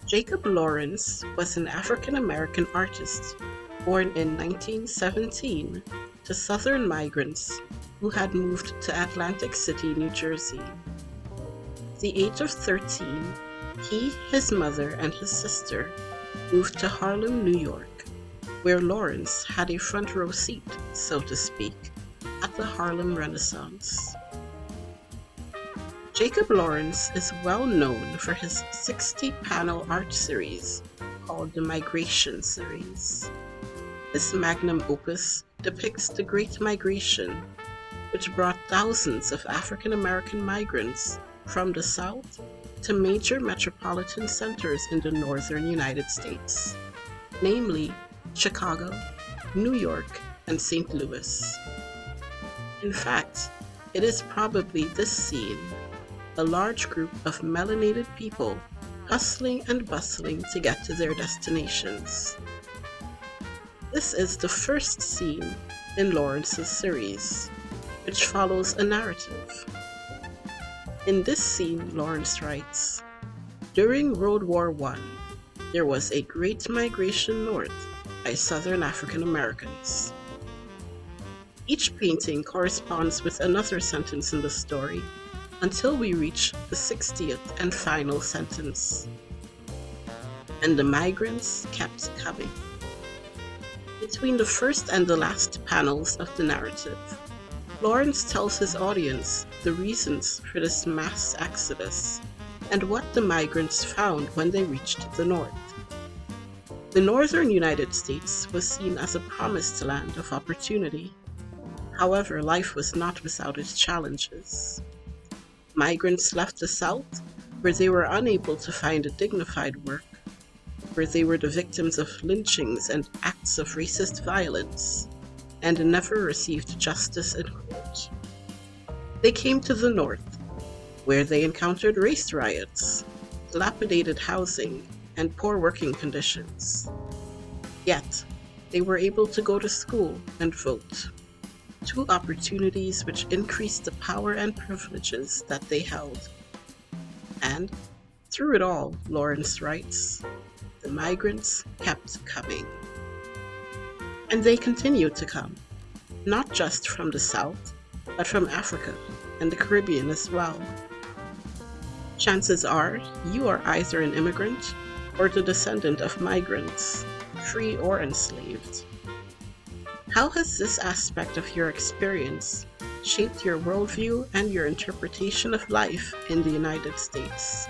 Jacob Lawrence was an African American artist born in 1917 to Southern migrants who had moved to Atlantic City, New Jersey. At the age of 13, he, his mother, and his sister moved to Harlem, New York, where Lawrence had a front row seat, so to speak, at the Harlem Renaissance. Jacob Lawrence is well known for his 60-panel art series called the Migration Series. This magnum opus depicts the Great Migration, which brought thousands of African American migrants from the South to major metropolitan centers in the northern United States, namely Chicago, New York, and St. Louis. In fact, it is probably this scene, a large group of melanated people hustling and bustling to get to their destinations. This is the first scene in Lawrence's series, which follows a narrative. In this scene, Lawrence writes, "During World War I, there was a great migration north by Southern African Americans." Each painting corresponds with another sentence in the story until we reach the 60th and final sentence. "And the migrants kept coming." Between the first and the last panels of the narrative, Lawrence tells his audience the reasons for this mass exodus and what the migrants found when they reached the north. The northern United States was seen as a promised land of opportunity. However, life was not without its challenges. Migrants left the South, where they were unable to find a dignified work, where they were the victims of lynchings and acts of racist violence, and never received justice in court. They came to the North, where they encountered race riots, dilapidated housing, and poor working conditions. Yet, they were able to go to school and vote, two opportunities which increased the power and privileges that they held. And, through it all, Lawrence writes, the migrants kept coming. And they continued to come, not just from the South, but from Africa and the Caribbean as well. Chances are you are either an immigrant or the descendant of migrants, free or enslaved. How has this aspect of your experience shaped your worldview and your interpretation of life in the United States?